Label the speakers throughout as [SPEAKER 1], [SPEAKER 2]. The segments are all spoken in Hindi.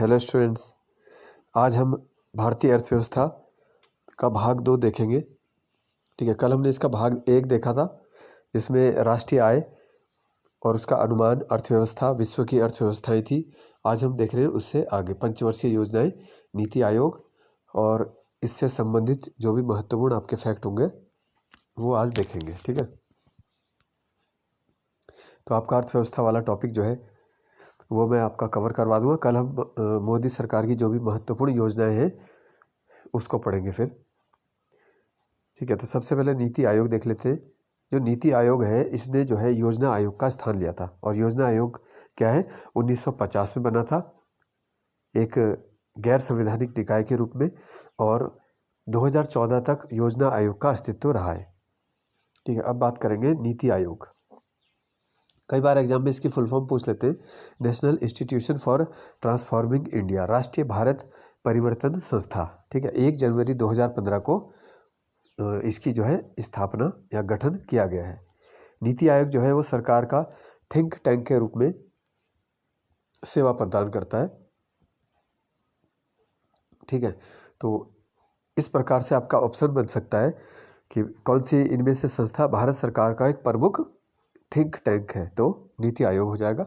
[SPEAKER 1] हेलो स्टूडेंट्स, आज हम भारतीय अर्थव्यवस्था का भाग 2 देखेंगे। ठीक है, कल हमने इसका भाग 1 देखा था जिसमें राष्ट्रीय आय और उसका अनुमान, अर्थव्यवस्था, विश्व की अर्थव्यवस्थाएं थी। आज हम देख रहे हैं उससे आगे पंचवर्षीय योजनाएं, नीति आयोग और इससे संबंधित जो भी महत्वपूर्ण आपके फैक्ट होंगे वो आज देखेंगे। ठीक है, तो आपका अर्थव्यवस्था वाला टॉपिक जो है वो मैं आपका कवर करवा दूंगा। कल हम मोदी सरकार की जो भी महत्वपूर्ण योजनाएं हैं उसको पढ़ेंगे फिर। ठीक है, तो सबसे पहले नीति आयोग देख लेते हैं। जो नीति आयोग है इसने जो है योजना आयोग का स्थान लिया था। और योजना आयोग क्या है, 1950 में बना था एक गैर संवैधानिक निकाय के रूप में, और 2014 तक योजना आयोग का अस्तित्व रहा है। ठीक है, अब बात करेंगे नीति आयोग। कई बार एग्जाम में इसकी फुल फॉर्म पूछ लेते हैं। National institution for transforming India, राष्ट्रीय भारत परिवर्तन संस्था। ठीक है, 1 जनवरी 2015 को इसकी जो है स्थापना या गठन किया गया है। नीति आयोग जो है वो सरकार का थिंक टैंक के रूप में सेवा प्रदान करता है। ठीक है, तो इस प्रकार से आपका ऑप्शन बन सकता है कि कौन सी इनमें से संस्था भारत सरकार का एक प्रमुख थिंक टैंक है, तो नीति आयोग हो जाएगा।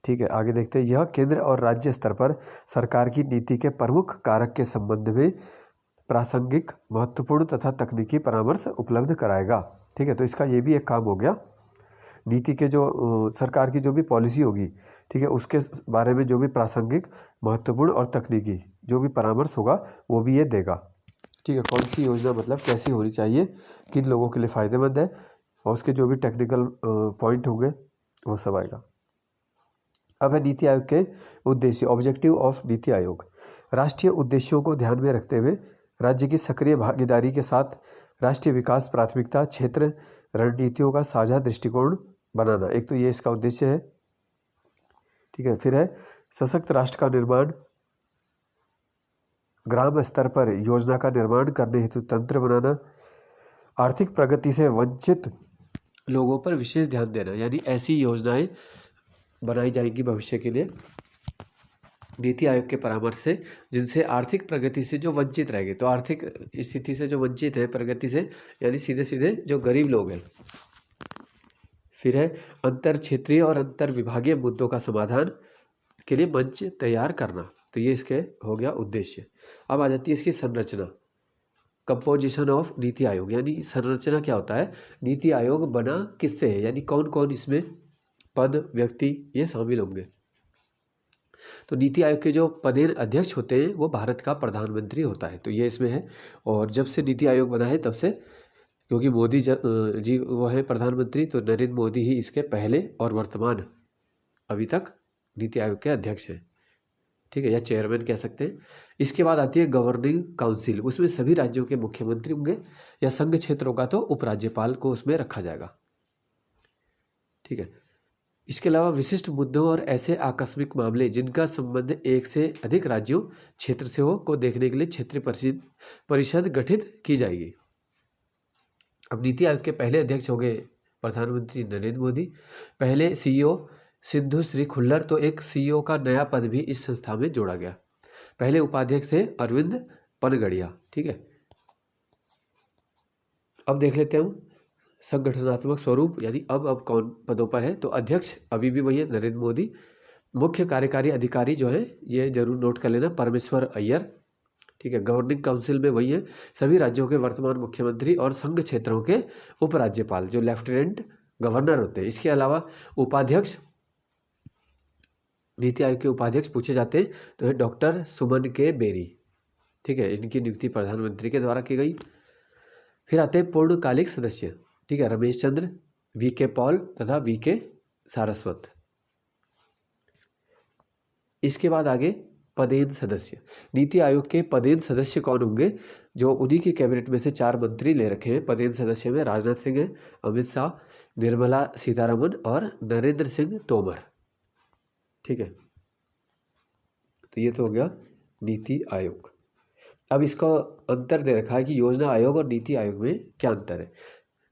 [SPEAKER 1] ठीक है, आगे देखते हैं। यह केंद्र और राज्य स्तर पर सरकार की नीति के प्रमुख कारक के संबंध में प्रासंगिक, महत्वपूर्ण तथा तकनीकी परामर्श उपलब्ध कराएगा। ठीक है, तो इसका ये भी एक काम हो गया। नीति के जो सरकार की जो भी पॉलिसी होगी, ठीक है, उसके बारे में जो भी प्रासंगिक, महत्वपूर्ण और तकनीकी जो भी परामर्श होगा वो भी ये देगा। ठीक है, कौन सी योजना मतलब कैसी होनी चाहिए, किन लोगों के लिए फ़ायदेमंद है, और उसके जो भी टेक्निकल पॉइंट होंगे वो सब आएगा। अब है नीति आयोग के उद्देश्य, ऑब्जेक्टिव ऑफ नीति आयोग। राष्ट्रीय उद्देश्यों को ध्यान में रखते हुए राज्य की सक्रिय भागीदारी के साथ राष्ट्रीय विकास प्राथमिकता क्षेत्र रणनीतियों का साझा दृष्टिकोण बनाना, एक तो ये इसका उद्देश्य है। ठीक है, फिर है सशक्त राष्ट्र का निर्माण, ग्राम स्तर पर योजना का निर्माण करने हेतु तंत्र बनाना, आर्थिक प्रगति से वंचित लोगों पर विशेष ध्यान देना, यानी ऐसी योजनाएं बनाई जाएगी भविष्य के लिए नीति आयोग के परामर्श से जिनसे आर्थिक प्रगति से जो वंचित रहेंगे, तो आर्थिक स्थिति से जो वंचित है प्रगति से, यानी सीधे सीधे जो गरीब लोग हैं। फिर है अंतर क्षेत्रीय और अंतर विभागीय मुद्दों का समाधान के लिए मंच तैयार करना, तो ये इसके हो गया उद्देश्य। अब आ जाती है इसकी संरचना, कंपोजिशन ऑफ नीति आयोग, यानी संरचना क्या होता है, नीति आयोग बना किससे है, यानी कौन कौन इसमें पद, व्यक्ति ये शामिल होंगे। तो नीति आयोग के जो पदेन अध्यक्ष होते हैं वो भारत का प्रधानमंत्री होता है, तो ये इसमें है। और जब से नीति आयोग बना है तब से, क्योंकि मोदी जी वो है प्रधानमंत्री, तो नरेंद्र मोदी ही इसके पहले और वर्तमान अभी तक नीति आयोग के अध्यक्ष हैं। ठीक है, या चेयरमैन कह सकते हैं। इसके बाद आती है गवर्निंग काउंसिल, उसमें सभी राज्यों के मुख्यमंत्री होंगे, या संघ क्षेत्रों का तो उपराज्यपाल को उसमें रखा जाएगा। ठीक है, इसके अलावा विशिष्ट मुद्दों और ऐसे आकस्मिक मामले जिनका संबंध एक से अधिक राज्यों क्षेत्र से हो को देखने के लिए क्षेत्रीय परिषद गठित की जाएगी। अब नीति आयोग के पहले अध्यक्ष हो गए प्रधानमंत्री नरेंद्र मोदी, पहले सीईओ सिंधु श्री खुल्लर, तो एक सीईओ का नया पद भी इस संस्था में जोड़ा गया। पहले उपाध्यक्ष थे अरविंद पनगड़िया। ठीक है, अब देख लेते हैं हम संगठनात्मक स्वरूप, यानी अब कौन पदों पर है, तो अध्यक्ष अभी भी वही है नरेंद्र मोदी। मुख्य कार्यकारी अधिकारी जो है ये जरूर नोट कर लेना, परमेश्वर अय्यर। ठीक है, गवर्निंग काउंसिल में वही है सभी राज्यों के वर्तमान मुख्यमंत्री और संघ क्षेत्रों के उपराज्यपाल जो लेफ्टिनेंट गवर्नर होते हैं। इसके अलावा उपाध्यक्ष, नीति आयोग के उपाध्यक्ष पूछे जाते हैं तो है डॉक्टर सुमन के बेरी। ठीक है, इनकी नियुक्ति प्रधानमंत्री के द्वारा की गई। फिर आते हैं पूर्णकालिक सदस्य। ठीक है, रमेश चंद्र, वी के पॉल तथा वी के सारस्वत। इसके बाद आगे पदेन सदस्य। नीति आयोग के पदेन सदस्य कौन होंगे, जो उन्हीं की कैबिनेट में से 4 मंत्री ले रखे हैं। पदेन सदस्य में राजनाथ सिंह है, अमित शाह, निर्मला सीतारमन और नरेंद्र सिंह तोमर। ठीक है, तो ये तो हो गया नीति आयोग। अब इसका अंतर दे रखा है कि योजना आयोग और नीति आयोग में क्या अंतर है।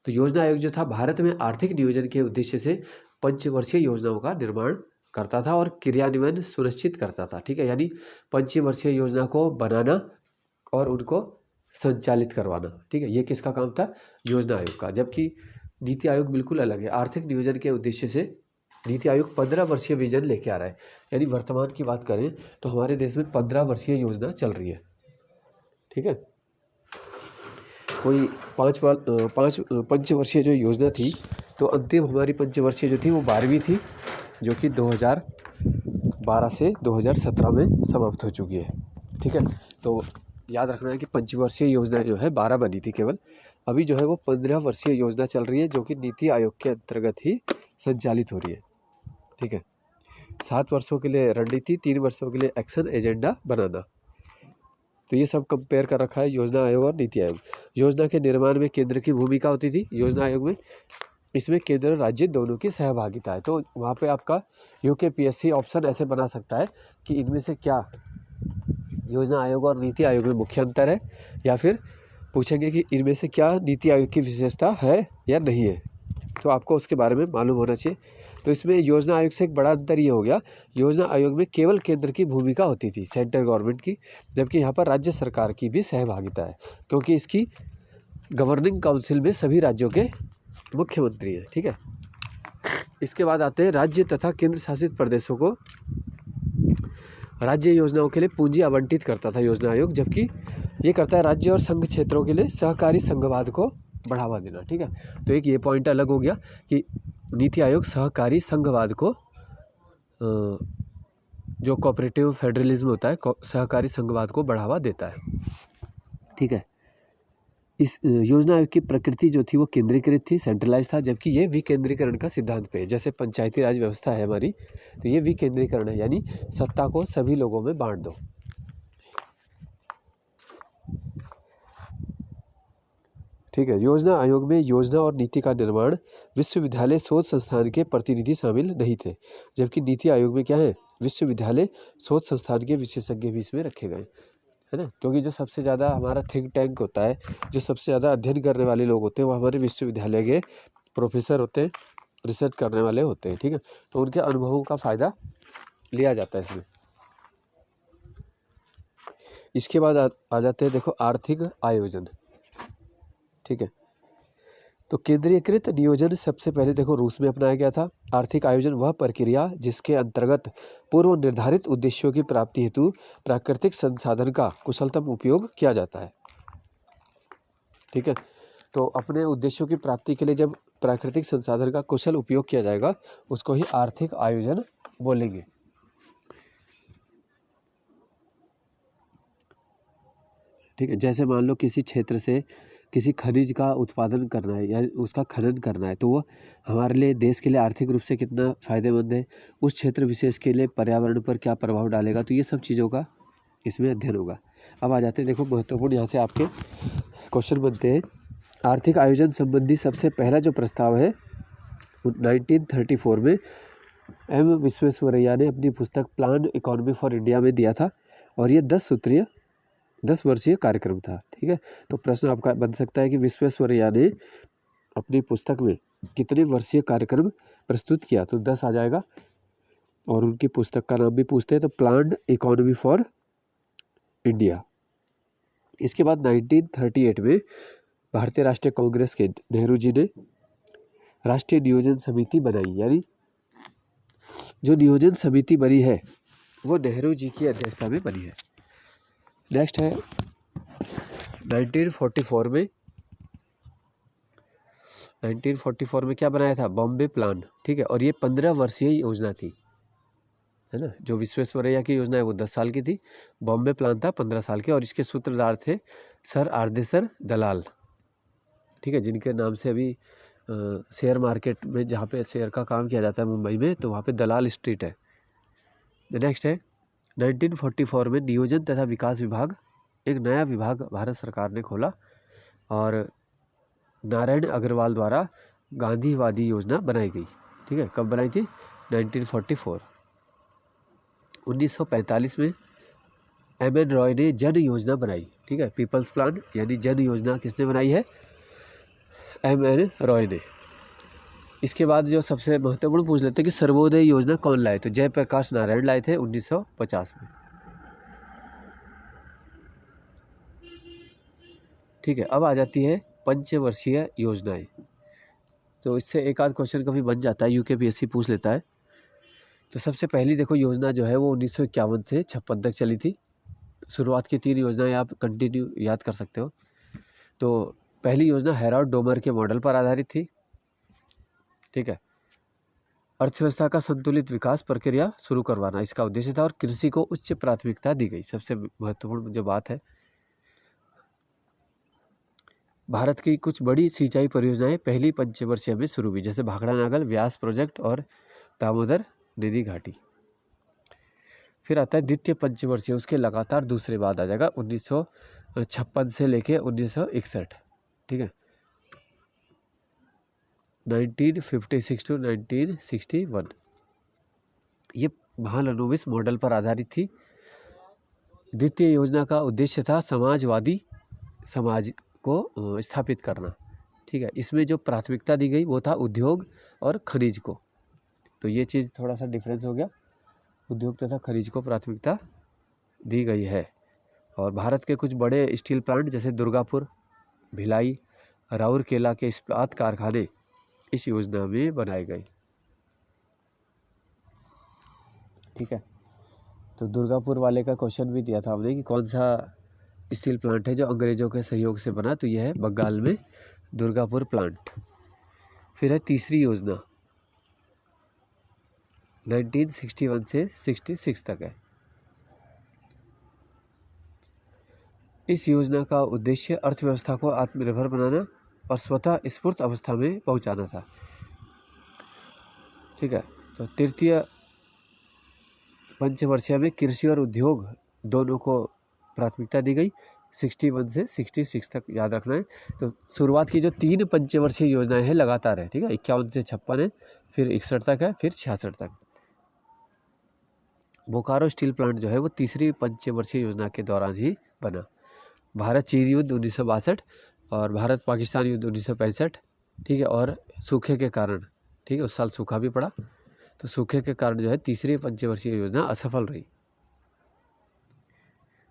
[SPEAKER 1] तो योजना आयोग जो था भारत में आर्थिक नियोजन के उद्देश्य से पंचवर्षीय योजनाओं का निर्माण करता था और क्रियान्वयन सुनिश्चित करता था। ठीक है, यानी पंचवर्षीय योजना को बनाना और उनको संचालित करवाना। ठीक है, ये किसका काम था? योजना आयोग का। जबकि नीति आयोग बिल्कुल अलग है। आर्थिक नियोजन के उद्देश्य से नीति आयोग 15 वर्षीय विजन लेके आ रहा है। यानी वर्तमान की बात करें तो हमारे देश में 15 वर्षीय योजना चल रही है। ठीक है, कोई पाँच पंचवर्षीय जो योजना थी, तो अंतिम हमारी पंचवर्षीय जो थी वो 12वीं थी, जो कि 2012 से 2017 में समाप्त हो चुकी है। ठीक है, तो याद रखना है कि पंचवर्षीय योजना जो है 12 बनी थी केवल। अभी जो है वो 15 वर्षीय योजना चल रही है, जो कि नीति आयोग के अंतर्गत ही संचालित हो रही है। ठीक है, 7 वर्षों के लिए रणनीति, 3 वर्षों के लिए एक्शन एजेंडा बनाना। तो ये सब कंपेयर कर रखा है योजना आयोग और नीति आयोग। योजना के निर्माण में केंद्र की भूमिका होती थी योजना आयोग में। इसमें केंद्र और राज्य दोनों की सहभागिता है। तो वहाँ पे आपका यूकेपीएससी ऑप्शन ऐसे बना सकता है कि इनमें से क्या योजना आयोग और नीति आयोग में मुख्य अंतर है, या फिर पूछेंगे कि इनमें से क्या नीति आयोग की विशेषता है या नहीं है। तो आपको उसके बारे में मालूम होना चाहिए। तो इसमें योजना आयोग से एक बड़ा अंतर ये हो गया, योजना आयोग में केवल केंद्र की भूमिका होती थी, सेंट्रल गवर्नमेंट की, जबकि यहाँ पर राज्य सरकार की भी सहभागिता है, क्योंकि इसकी गवर्निंग काउंसिल में सभी राज्यों के मुख्यमंत्री हैं। ठीक है, इसके बाद आते हैं राज्य तथा केंद्र शासित प्रदेशों को राज्य योजनाओं के लिए पूंजी आवंटित करता था योजना आयोग, जबकि ये करता है राज्य और संघ क्षेत्रों के लिए सहकारी संघवाद को बढ़ावा देना। ठीक है, तो एक ये पॉइंट अलग हो गया कि नीति आयोग सहकारी संघवाद को, जो कोऑपरेटिव फेडरलिज्म होता है, सहकारी संघवाद को बढ़ावा देता है। ठीक है, इस योजना आयोग की प्रकृति जो थी वो केंद्रीकृत थी, सेंट्रलाइज था, जबकि ये विकेंद्रीकरण का सिद्धांत पे है। जैसे पंचायती राज व्यवस्था है हमारी, तो ये विकेंद्रीकरण है, यानी सत्ता को सभी लोगों में बांट दो। ठीक है, योजना आयोग में योजना और नीति का निर्माण विश्वविद्यालय शोध संस्थान के प्रतिनिधि शामिल नहीं थे, जबकि नीति आयोग में क्या है, विश्वविद्यालय शोध संस्थान के विशेषज्ञ भी इसमें रखे गए, है ना। क्योंकि जो सबसे ज़्यादा हमारा थिंक टैंक होता है, जो सबसे ज़्यादा अध्ययन करने वाले लोग होते हैं, वो हमारे विश्वविद्यालय के प्रोफेसर होते हैं, रिसर्च करने वाले होते हैं। ठीक है, तो उनके अनुभवों का फ़ायदा लिया जाता है इसमें। इसके बाद आ जाते हैं, देखो, आर्थिक आयोजन। ठीक है, तो केंद्रीकृत नियोजन सबसे पहले देखो रूस में अपनाया गया था। आर्थिक आयोजन वह प्रक्रिया जिसके अंतर्गत पूर्व निर्धारित उद्देश्यों की प्राप्ति हेतु प्राकृतिक संसाधन का कुशलतम उपयोग किया जाता है। ठीक है, तो अपने उद्देश्यों की प्राप्ति के लिए जब प्राकृतिक संसाधन का कुशल उपयोग किया जाएगा, उसको ही आर्थिक आयोजन बोलेंगे। ठीक है, जैसे मान लो किसी क्षेत्र से किसी खनिज का उत्पादन करना है या उसका खनन करना है, तो वो हमारे लिए, देश के लिए आर्थिक रूप से कितना फ़ायदेमंद है, उस क्षेत्र विशेष के लिए पर्यावरण पर क्या प्रभाव डालेगा, तो ये सब चीज़ों का इसमें अध्ययन होगा। अब आ जाते हैं, देखो महत्वपूर्ण यहाँ से आपके क्वेश्चन बनते हैं। आर्थिक आयोजन संबंधी सबसे पहला जो प्रस्ताव है 1934 में एम विश्वेश्वरैया ने अपनी पुस्तक प्लान इकोनॉमी फॉर इंडिया में दिया था, और ये 10 वर्षीय कार्यक्रम था। ठीक है, तो प्रश्न आपका बन सकता है कि विश्वेश्वरैया ने अपनी पुस्तक में कितने वर्षीय कार्यक्रम प्रस्तुत किया, तो 10 आ जाएगा। और उनकी पुस्तक का नाम भी पूछते हैं, तो प्लान्ड इकोनॉमी फॉर इंडिया। इसके बाद 1938 में भारतीय राष्ट्रीय कांग्रेस के नेहरू जी ने राष्ट्रीय नियोजन समिति बनाई, यानी जो नियोजन समिति बनी है वो नेहरू जी की अध्यक्षता में बनी है। नेक्स्ट है 1944 में क्या बनाया था, बॉम्बे प्लान। ठीक है, और ये 15 वर्षीय योजना थी, है ना। जो विश्वेश्वरैया की योजना है वो 10 साल की थी, बॉम्बे प्लान था 15 साल के, और इसके सूत्रधार थे सर आरदेसर दलाल। ठीक है, जिनके नाम से अभी शेयर मार्केट में, जहाँ पे शेयर का काम किया जाता है मुंबई में, तो वहाँ पे दलाल स्ट्रीट है। नेक्स्ट है 1944 में नियोजन तथा विकास विभाग, एक नया विभाग भारत सरकार ने खोला, और नारायण अग्रवाल द्वारा गांधीवादी योजना बनाई गई। ठीक है, कब बनाई थी, 1944। 1945 में एम.एन. रॉय ने जन योजना बनाई। ठीक है, पीपल्स प्लान, यानी जन योजना किसने बनाई है, एम.एन. रॉय ने। इसके बाद जो सबसे महत्वपूर्ण पूछ लेते हैं कि सर्वोदय योजना कौन लाए, तो जयप्रकाश नारायण लाए थे 1950 में। ठीक है, अब आ जाती है पंचवर्षीय योजनाएं। तो इससे एक आध क्वेश्चन कभी बन जाता है, यूकेपीएससी पूछ लेता है। तो सबसे पहली देखो योजना जो है वो 1951 से 56 तक चली थी। शुरुआत की 3 योजनाएं आप कंटिन्यू याद कर सकते हो। तो पहली योजना हेराल्ड डोमर के मॉडल पर आधारित थी। ठीक है, अर्थव्यवस्था का संतुलित विकास प्रक्रिया शुरू करवाना इसका उद्देश्य था और कृषि को उच्च प्राथमिकता दी गई। सबसे महत्वपूर्ण जो बात है, भारत की कुछ बड़ी सिंचाई परियोजनाएं पहली पंचवर्षीय में शुरू हुई, जैसे भाखड़ा नागल, व्यास प्रोजेक्ट और दामोदर नदी घाटी। फिर आता है द्वितीय पंचवर्षीय, उसके लगातार दूसरे बाद आ जाएगा 1956 से लेके 1961। ठीक है, 1956 टू 1961 ये महालनोबिस मॉडल पर आधारित थी। द्वितीय योजना का उद्देश्य था समाजवादी समाज को स्थापित करना। ठीक है, इसमें जो प्राथमिकता दी गई वो था उद्योग और खनिज को। तो ये चीज़ थोड़ा सा डिफरेंस हो गया, उद्योग तथा खनिज को प्राथमिकता दी गई है। और भारत के कुछ बड़े स्टील प्लांट जैसे दुर्गापुर, भिलाई, राउरकेला के इस्पात कारखाने इस योजना में बनाए गए। ठीक है, तो दुर्गापुर वाले का क्वेश्चन भी दिया था हमने कि कौन सा स्टील प्लांट है जो अंग्रेजों के सहयोग से बना, तो यह है बंगाल में दुर्गापुर प्लांट। फिर है तीसरी योजना 1961 से 66 तक है। इस योजना का उद्देश्य अर्थव्यवस्था को आत्मनिर्भर बनाना और स्वतः स्फूर्त अवस्था में पहुंचाना था। ठीक है, तो तृतीय पंचवर्षीय में कृषि और उद्योग दोनों को प्राथमिकता दी गई, 61 से 66 तक याद रखना है। तो शुरुआत की जो 3 पंचवर्षीय योजनाएं हैं लगातार है। ठीक है, 51 से 56 है, फिर 61 तक है, फिर 66 तक। बोकारो स्टील प्लांट जो है वो तीसरी पंचवर्षीय योजना के दौरान ही बना। भारत चीन युद्ध 1962 और भारत पाकिस्तान युद्ध 1965। ठीक है, और सूखे के कारण, ठीक है, उस साल सूखा भी पड़ा, तो सूखे के कारण जो है तीसरी पंचवर्षीय योजना असफल रही।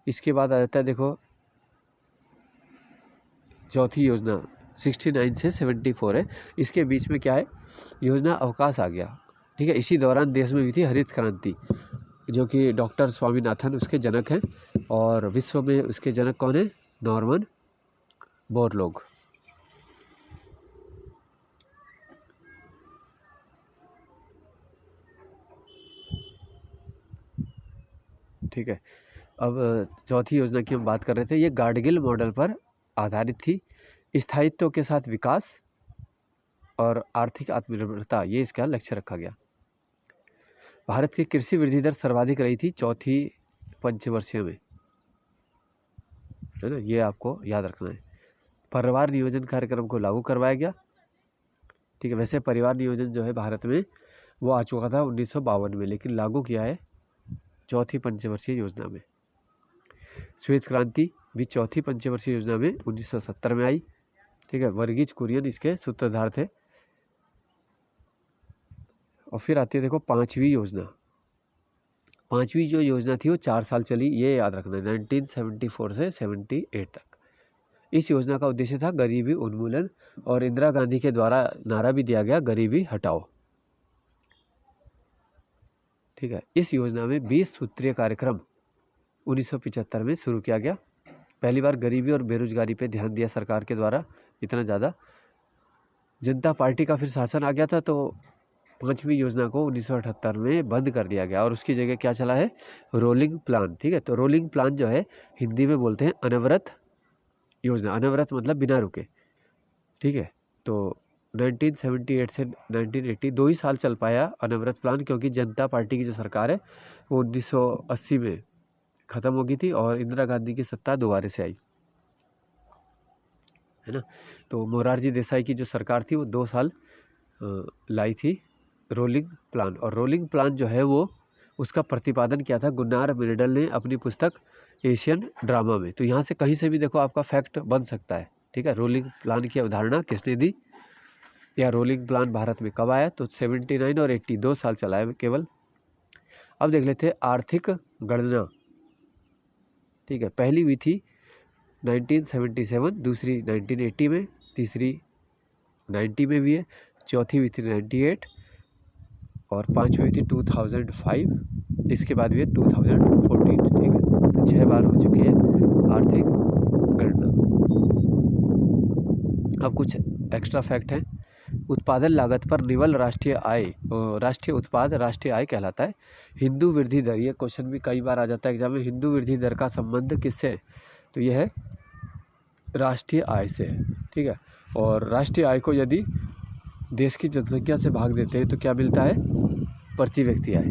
[SPEAKER 1] इसके बाद आ जाता है देखो चौथी योजना 69 से 74 है। इसके बीच में क्या है, योजना अवकाश आ गया। ठीक है, इसी दौरान देश में हुई थी हरित क्रांति, जो कि डॉक्टर स्वामीनाथन उसके जनक हैं, और विश्व में उसके जनक कौन है, नॉर्मन बोरलॉग। ठीक है, अब चौथी योजना की हम बात कर रहे थे, ये गाडगिल मॉडल पर आधारित थी। स्थायित्व के साथ विकास और आर्थिक आत्मनिर्भरता, ये इसका लक्ष्य रखा गया। भारत की कृषि वृद्धि दर सर्वाधिक रही थी चौथी पंचवर्षीय में, है ना, ये आपको याद रखना है। परिवार नियोजन कार्यक्रम को लागू करवाया गया। ठीक है, वैसे परिवार नियोजन जो है भारत में वो आ चुका था 1952 में, लेकिन लागू किया है चौथी पंचवर्षीय योजना में। श्वेत क्रांति भी चौथी पंचवर्षीय योजना में 1970 में आई। ठीक है, वर्गीज कुरियन इसके सूत्रधार थे। और फिर आती है देखो पांचवी योजना। पांचवी जो योजना थी वो 4 साल चली, ये याद रखना है, 1974 से 78 तक। इस योजना का उद्देश्य था गरीबी उन्मूलन, और इंदिरा गांधी के द्वारा नारा भी दिया गया, गरीबी हटाओ। ठीक है, इस योजना में 20 सूत्रीय कार्यक्रम 1975 में शुरू किया गया। पहली बार गरीबी और बेरोजगारी पे ध्यान दिया सरकार के द्वारा इतना ज़्यादा। जनता पार्टी का फिर शासन आ गया था, तो पांचवी योजना को 1978 में बंद कर दिया गया और उसकी जगह क्या चला है, रोलिंग प्लान। ठीक है, तो रोलिंग प्लान जो है हिंदी में बोलते हैं अनवरत योजना। अनवरत मतलब बिना रुके। ठीक है, तो 1978 से 1980 2 ही साल चल पाया अनवरत प्लान, क्योंकि जनता पार्टी की जो सरकार है वो 1980 में ख़त्म हो गई थी और इंदिरा गांधी की सत्ता दोबारा से आई, है ना। तो मोरारजी देसाई की जो सरकार थी वो 2 साल लाई थी रोलिंग प्लान। और रोलिंग प्लान जो है वो उसका प्रतिपादन किया था गुन्नार मिर्डल ने अपनी पुस्तक एशियन ड्रामा में। तो यहाँ से कहीं से भी देखो आपका फैक्ट बन सकता है। ठीक है, रोलिंग प्लान की अवधारणा किसने दी, या रोलिंग प्लान भारत में कब आया? तो 79 और 80 2 साल चला है केवल। अब देख लेते हैं आर्थिक गणना। ठीक है, पहली हुई थी 1977, दूसरी 1980 में, तीसरी 90 में भी है, चौथी हुई थी 98 और पांचवी हुई थी 2005, इसके बाद भी है 2014। ठीक है, तो 6 बार हो चुकी है आर्थिक गणना। अब कुछ एक्स्ट्रा फैक्ट हैं। उत्पादन लागत पर निवल राष्ट्रीय आय, राष्ट्रीय उत्पाद राष्ट्रीय आय कहलाता है। हिंदू वृद्धि दर, ये क्वेश्चन भी कई बार आ जाता है एग्जाम में, हिंदू वृद्धि दर का संबंध किससे है? तो यह है राष्ट्रीय आय से है। ठीक है, और राष्ट्रीय आय को यदि देश की जनसंख्या से भाग देते हैं तो क्या मिलता है? प्रति व्यक्ति आय।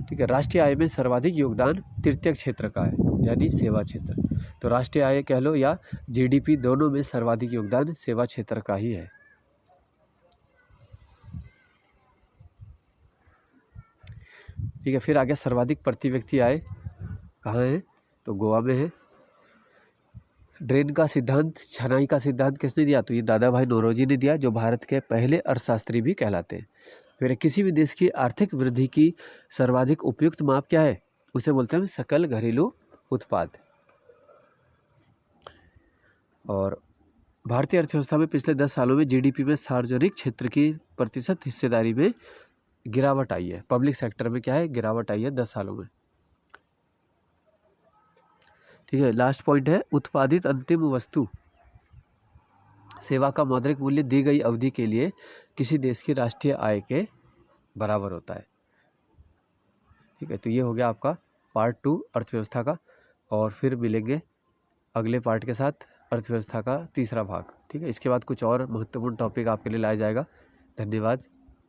[SPEAKER 1] ठीक है, राष्ट्रीय आय में सर्वाधिक योगदान तृतीय क्षेत्र का है, यानी सेवा क्षेत्र। तो राष्ट्रीय आय कह लो या जीडीपी, दोनों में सर्वाधिक योगदान सेवा क्षेत्र का ही है। ठीक है, फिर आगे सर्वाधिक प्रति व्यक्ति आय कहाँ है? तो गोवा में है। ड्रेन का सिद्धांत, छनाई का सिद्धांत किसने दिया? तो ये दादा भाई नौरोजी ने दिया, जो भारत के पहले अर्थशास्त्री भी कहलाते हैं। फिर किसी भी देश की आर्थिक वृद्धि की सर्वाधिक उपयुक्त माप क्या है? उसे बोलते हैं सकल घरेलू उत्पाद। और भारतीय अर्थव्यवस्था में पिछले 10 सालों में जीडीपी में सार्वजनिक क्षेत्र की प्रतिशत हिस्सेदारी में गिरावट आई है। पब्लिक सेक्टर में क्या है? गिरावट आई है 10 सालों में। ठीक है, लास्ट पॉइंट है उत्पादित अंतिम वस्तु सेवा का मौद्रिक मूल्य दी गई अवधि के लिए किसी देश की राष्ट्रीय आय के बराबर होता है। ठीक है, तो ये हो गया आपका पार्ट 2 अर्थव्यवस्था का, और फिर मिलेंगे अगले पार्ट के साथ अर्थव्यवस्था का तीसरा भाग। ठीक है, इसके बाद कुछ और महत्वपूर्ण टॉपिक आपके लिए लाया जाएगा। धन्यवाद।